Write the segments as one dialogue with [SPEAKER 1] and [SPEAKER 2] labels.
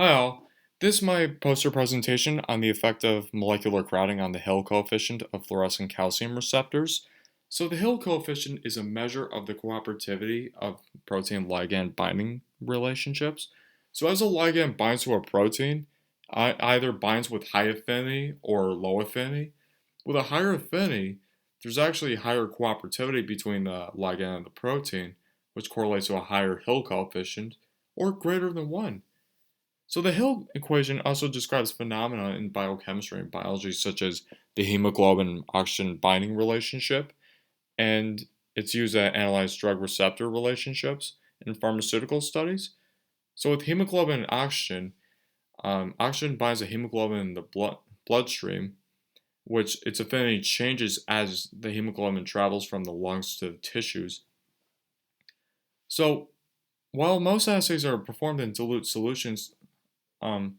[SPEAKER 1] Hi all. This is my poster presentation on the effect of molecular crowding on the Hill coefficient of fluorescent calcium receptors. So the Hill coefficient is a measure of the cooperativity of protein-ligand binding relationships. So as a ligand binds to a protein, it either binds with high affinity or low affinity. With a higher affinity, there's actually higher cooperativity between the ligand and the protein, which correlates to a higher Hill coefficient, or greater than 1. So the Hill equation also describes phenomena in biochemistry and biology such as the hemoglobin-oxygen binding relationship, and it's used to analyze drug-receptor relationships in pharmaceutical studies. So with hemoglobin and oxygen, oxygen binds the hemoglobin in the bloodstream, which its affinity changes as the hemoglobin travels from the lungs to the tissues. So while most assays are performed in dilute solutions, um,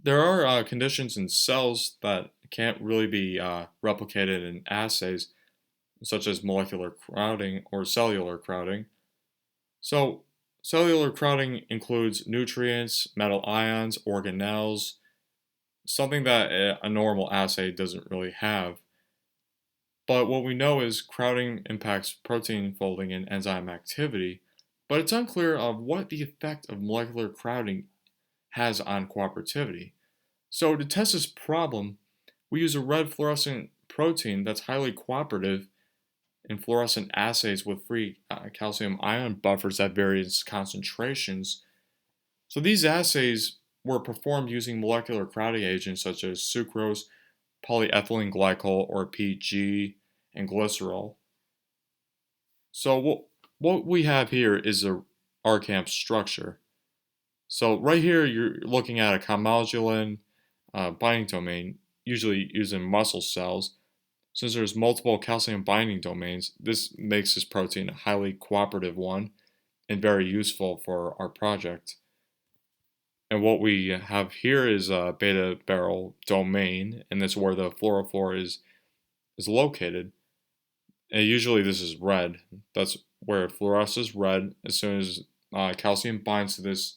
[SPEAKER 1] there are conditions in cells that can't really be replicated in assays, such as molecular crowding or cellular crowding. So, cellular crowding includes nutrients, metal ions, organelles, something that a normal assay doesn't really have. But what we know is crowding impacts protein folding and enzyme activity, but it's unclear of what the effect of molecular crowding has on cooperativity. So to test this problem, we use a red fluorescent protein that's highly cooperative in fluorescent assays with free calcium ion buffers at various concentrations. So these assays were performed using molecular crowding agents such as sucrose, polyethylene glycol or PG, and glycerol. So what we have here is a RCAMP structure. So right here you're looking at a commodulin binding domain, usually used in muscle cells. Since there's multiple calcium binding domains, this makes this protein a highly cooperative one and very useful for our project. And what we have here is a beta barrel domain, and that's where the fluorophore is located. And usually this is red. That's where it fluoresces red as soon as calcium binds to this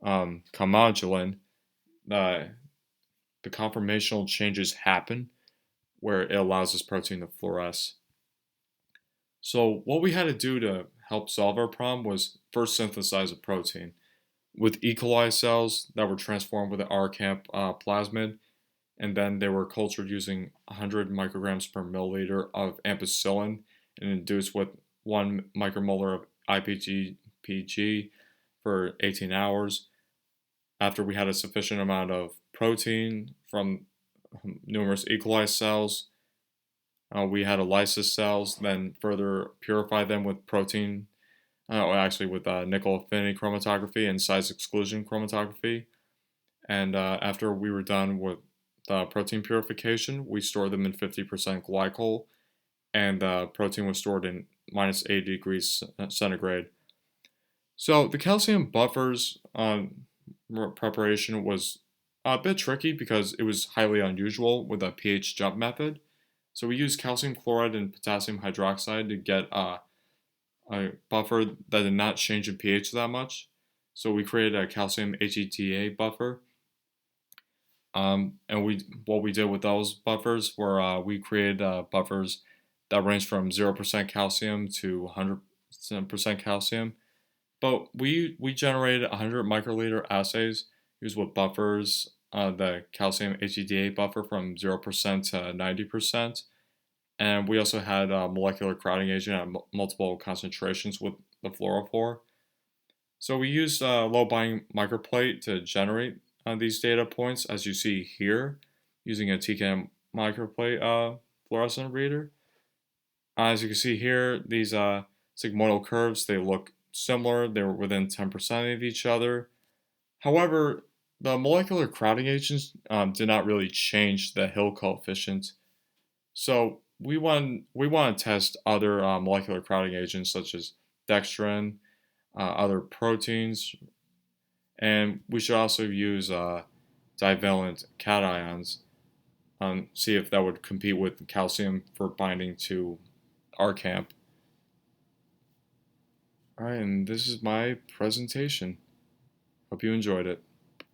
[SPEAKER 1] commodulin. Uh, the conformational changes happen where it allows this protein to fluoresce. So what we had to do to help solve our problem was first synthesize a protein with E. coli cells that were transformed with the RCAMP plasmid, and then they were cultured using 100 micrograms per milliliter of ampicillin and induced with 1 micromolar of IPG for 18 hours. After we had a sufficient amount of protein from numerous E. coli cells, we had ELYSIS cells, then further purify them with protein, actually with nickel affinity chromatography and size exclusion chromatography. And after we were done with the protein purification, we stored them in 50% glycol, and the protein was stored in minus 80 degrees centigrade. So the calcium buffers preparation was a bit tricky because it was highly unusual with a pH jump method. So we used calcium chloride and potassium hydroxide to get a buffer that did not change in pH that much. So we created a calcium HETA buffer. And what we did with those buffers were we created buffers that range from 0% calcium to 100% calcium. But we generated 100 microliter assays used with buffers, the calcium HETA buffer from 0% to 90%. And we also had a molecular crowding agent at multiple concentrations with the fluorophore. So we used a low binding microplate to generate these data points, as you see here, using a TCAM microplate fluorescent reader. As you can see here, these sigmoidal curves, they look similar. They were within 10% of each other. However, the molecular crowding agents did not really change the Hill coefficient. So we want to test other molecular crowding agents such as dextrin, other proteins, and we should also use divalent cations, see if that would compete with calcium for binding to RCAMP. Alright, and this is my presentation. Hope you enjoyed it.